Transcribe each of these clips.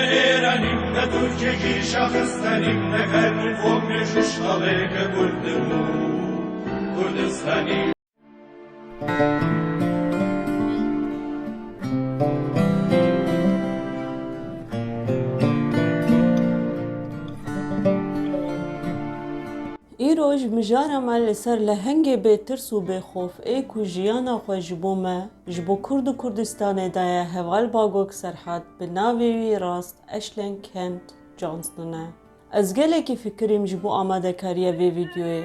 ne İran'im, ne Türkiye'yi şahıstanım, ne kalbim fomne şuşkaleke kurdumu, Kurdistan'ım. ایروژ مجارم لسر لهنگ به ترس و به خوف ای کو جیانا خو جبو ما جبو کرد و کردستان دای هوال باگوک سرحد به ناوی راست اشلن کنت جانسنونه از گله کی فکریم جبو آماده کاریه وی ویدیوی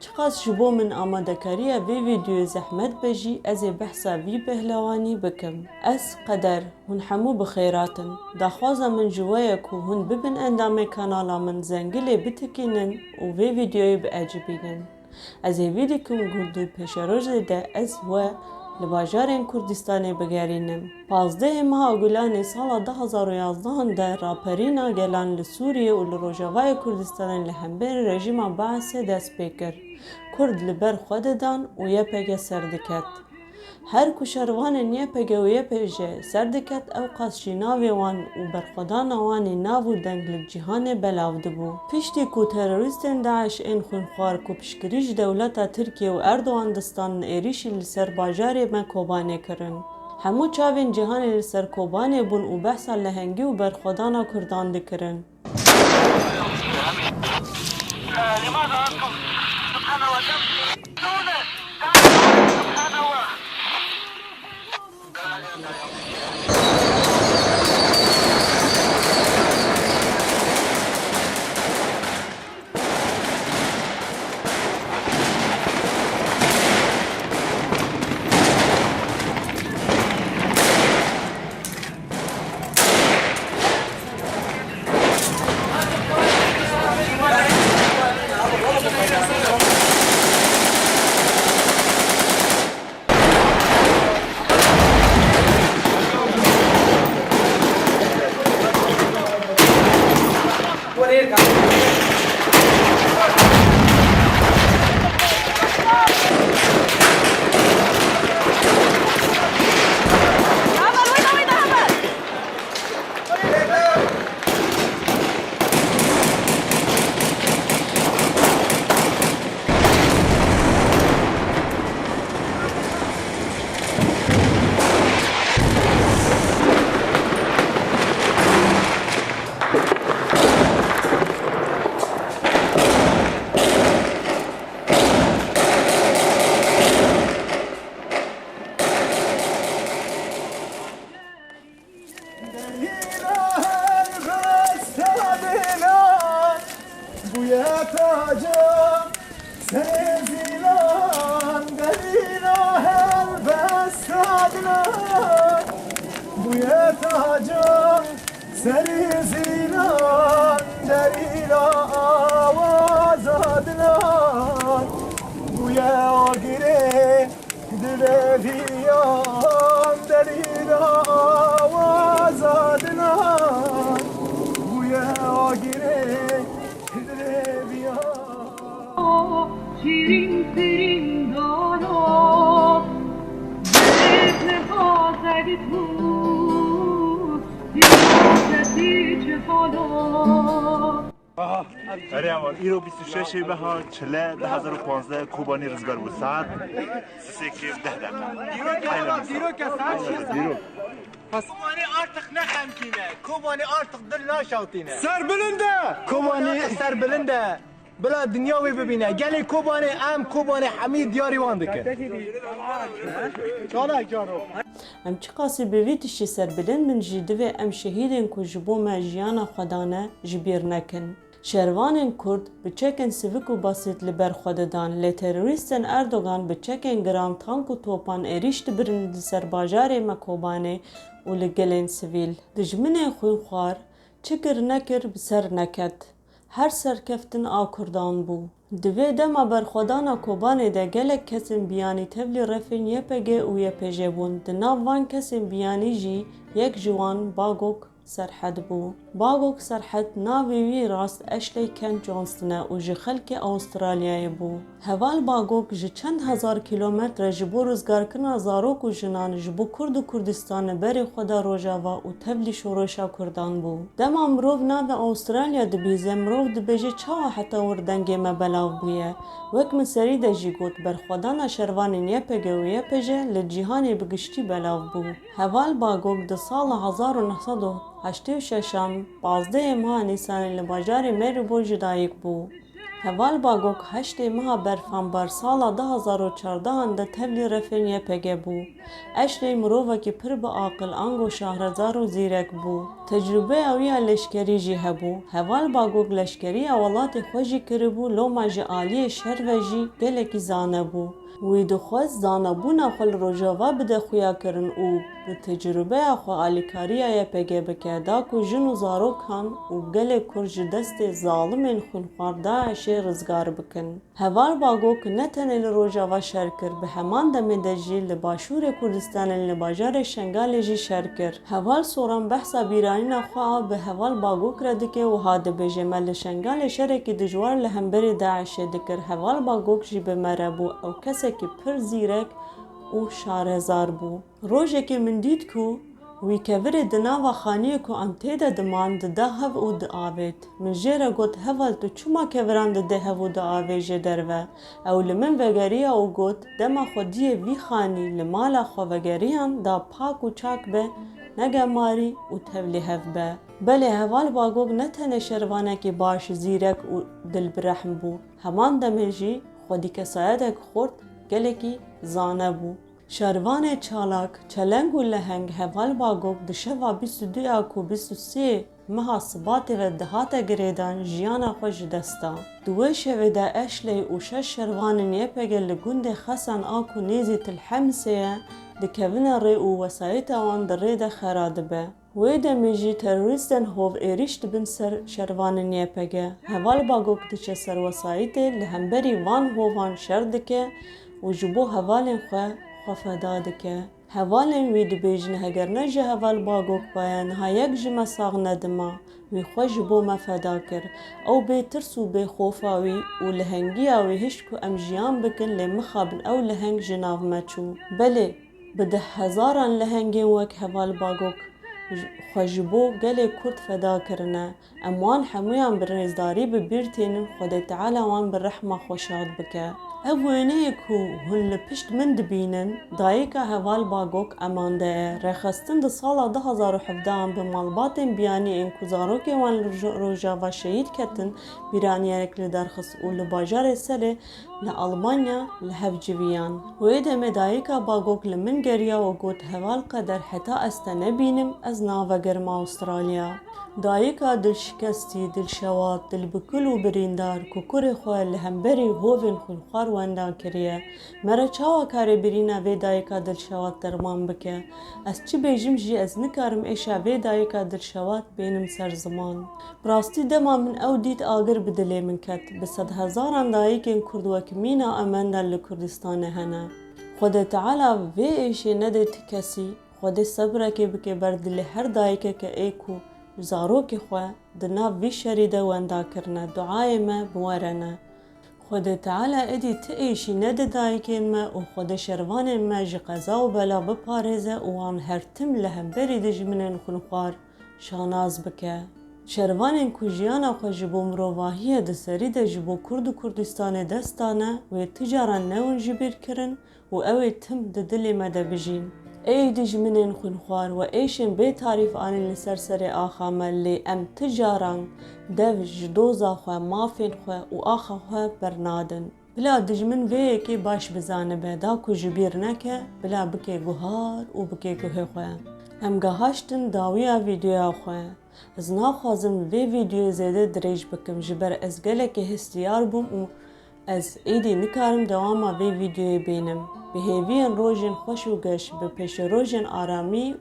چقاس جبو من آماده کاریه وی ویدیو زحمت بجی از بحثا وی پهلوانی بکم از قدر هن حمو بخیراتن داخوازا من جوایا کو هن ببن اندام کانالا من زنگله بتکینن و وی ویدیوی باعجبینن از ویدیو کم گردو پیش روز ده از و لباجارین کردستان بگرینم 15 ماه گلان سال 2011 ده راپرینا گلان لسوریه و لروجاوای کردستان لهمبر رژیم بعث دست بکر کرد لبر خوددان و یپگه سردکت هر کشروان یپگه و یپگه سردکت او قاسشی ناوی وان و برخودان وانی ناو دنگ لجهان بلاود بو پشتی کو تروریستن داعش این خونخوار کو پشکریج دولتا ترکیه و اردوان دستان ایریشی لسر باجاری مکوبانه کرن همو چاوین جهان لسر کوبانه بون و بحثا لهنگی و برخودانا کردان دکرن لماذا أنتم سبحان الله دولة سبحان الله سری زیلان دریلا آواز آدنان بویا آگیره دل ویان دریلا آواز آدنان بویا آگیره دل ویان شیرین شیرین دانا به خاطر تو اره امان ایرو 26 بها 40,2015 کوبانی رزگار بود ساعت 3 که 10 دقیقه دیرو که ساعت دیرو کوبانی artık ne xemkine کوبانی artık dil naşavtine سر بلنده کوبانی سر بلنده بلا دنیاوی ببینه گلی کوبانی ام کوبانی حمید دیاری وانده که چالک جانو ام چی قاسی بوی تشتی سر بلند من جیده و ام شهیدین که جبو ما جیانا خودانه جبیر نکن. شروانین کرد بچکن سیویک و باسیت لبر خوددان لی تروریستن اردوغان بچکن گرام تانک و توپان ایریشت برند سر باجار مکوبانه و لگلین سیویل. دجمن خوی خوار چکر نکر بسر نکد. هر سرکفتن آکردان بو. دوی دما برخودانا کوبانه ده گلک کسیم بیانی تبلی رفین یپگه و یپجه بون. دناو وان کسیم بیانی جی یک جوان باگوک سرحد بو. باگوک سرحد ناوی وی راست اشلی کن جانستنه و جی خلک آسترالیای بو. هوال باگوک جی چند هزار کیلومتر جبو روزگار کنا زاروک و جنان جبو کرد و کردستان بری خدا روژاوا و تبلی شوروشا کردان بو. دما مروف ناو آسترالیا دبیزه مروف دبیجه چاوا حتی وردنگی مبلاو بویه. وک من سری دجی گوت بر خدانا شروانین یپگه و یپجه لجیهانی بگشتی بلاو بو. هوال باگوک ده سال 1986 15 ماه نیسان لباجار مریبو جدایک بو. هوال باگوک 8 ماه برفانبر سالا 2014 ده تبلی رفین یپگه بو. اشلی مروفه که پر با عاقل آنگو شهرزار و زیرک بو. تجربه اویا لشکری جی هبو. هوال باگوک لشکری اولات خوشی کربو لوما جی آلی شهر و جی گلکی زانه بو. وی دخواست زانه بونا خل روژاوا بده خویا کرن او به تجربه خو آلیکاریا یپگه بکه دا کو جنو زارو کان و گل کرج دست ظالمین خونخوار داعشی رزگار بکن. هوال باگوک نتنه لروژاوا شرکر به همان دمه دجی لباشور کردستان لباجار شنگال جی شرکر. هوال سوران بحثا بیرانی نخواه به هوال باگوک ردکه و هاده بجه مل شنگال شرکی دجوار لهمبری داعشی دکر. هوال باگوک جی بمره بو او کسی که پر زیرک و شارهزار بو. روژه که من دید کو وی کور دناوا خانیه کو انتیده دمان ده هف او ده آوید. من جیره گوت هفال تو چما کوران ده هف او ده آوید جه دروه. او لمن وگریه او گوت دما خودیه وی خانی لمالا خو وگریان دا پاک و چاک به نگه ماری و تولی هف به. بله هوال باگوک نتنه شروانه که باش زیرک و دل برحم بو. همان دمجی خودی کسایدک خورد گلکی زانه بو. شروان چالاک چلنگ و لهنگ هوال باگوک دشوا 22 اکو 23 مها صبات و دهات گریدان جیانا خوش دستا. دوه شوه ده اشلی و شش شروان نیپگه لگند خسن آکو نیزی تلحمسیه دکوین ری و وسایت آن در ری ده خراد به. ویده میجی تروریستن هوو ایریشت بن سر شروان نیپگه. هوال باگوک دچه سر وسایت لهمبری وان هووان شردکه و جبو هوالین خواه دکه. هوالین وی دبیجن هگر نجه هوال باگوک باین ها یک جمع ساغ ندما وی خواه جبو مفدا کر او بی ترس و بی خوفاوی و لهنگی اوی هشکو امجیان بکن لمخابن او لهنگ جناو مچو. بله بده هزاران لهنگین وک هوال باگوک خوشبو گله کرد فدا کرنه اموان حمویان برنزداری ببیرتینن خود تعالی وان بالرحمه خوشاد بکه. اوینه کو هن لپشت من دبینن دایکا هوال باگوک امانده رخستن ده سالا 2017 به مالباتن بیانی این کزاروک وان روژاوا شهید کتن بیرانیارک لدرخص و لباجار سره لألمانیا لحفجویان. ویده می دایکا باگوک لمن گریا و گوت هوال قدر حتا است نبینم از ناو گرم استرالیا. دایکا دل شکستی دل شواد دل بکل و بریندار کوکور خواه لهمبری هووین خونخوار واندا کریه. مرا چاوا کاری برینا وی دایکا دل شواد درمان بکه. از چی بیجم جی از نکارم ایشا وی دایکا دل شواد بینم سر زمان. براستی دما من او دید آگر بدلی من کت. بسد هزاران دایکین کرد وکمینا امنده لکردستان هنه. خود تعالی وی ایشی نده کسی خود صبره که بکه بردلی هر دایکه که ایکو زاروک خواه دناو وی شریده وندا کرنه دعای ما بورنه. خود تعالی ادی تایشی نده دایکین ما و خود شروان ما جی قضا و بلا بپارزه و آن هر تم لهم بری دجمنن خونخوار شاناز بکه. شروان کجیانا خو جبو مروواهیه ده سری ده جبو کرد و کردستان دستانه و تجاران نون جبیر کرن و اوی تم ده دلی مده بجین. ای دجمنین خونخوار و ایشن بی تعریف آنی لسرسر آخامه لی ام تجاران دو جدوزا خواه مافین خواه و آخا خواه برنادن. بلا دجمن وی که باش بزانه به دا کو جبیر نکه بلا بکه گوهار و بکه گوه خواه. هم گهاشتن داویا ویدیو خواه. از ناخوازم وی ویدیو زیده دریج بکم جبر از گله که هستیار بوم و از ایدی نکارم دواما وی ویدیو بینم. به هیوین روژن خوش و گش به پیش روژن آرامی و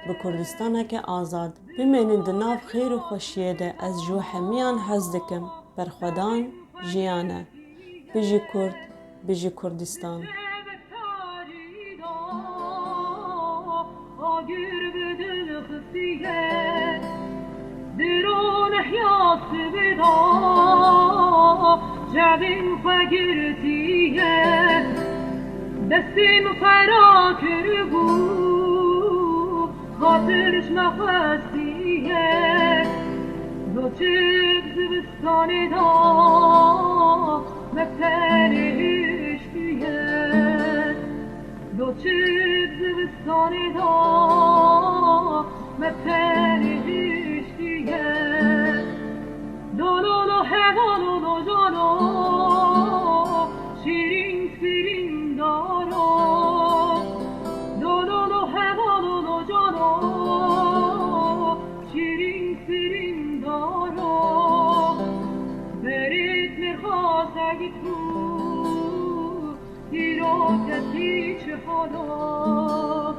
به کردستان که آزاد. بمینن دناف خیر و خوشیه ده از جو همیان حز دکم بر خودان جیانه. بجی کرد بجی کردستان. آگر بدل خفیه محیاس بدا جوین فگرتیه دستیم فرا کربو خاطرش نخواستیه دو چک زبستان دا مبتنش دیه دو چک زبستان دا مبتنش دیه دولولو هوالولو جانو شیرین سیرین دارو دولولو هوالولو جانو شیرین سیرین دارو برید میخواست اگه تو دیروکتی چه حالا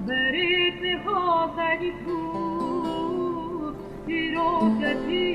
برید میخواست اگه تو دیروکتی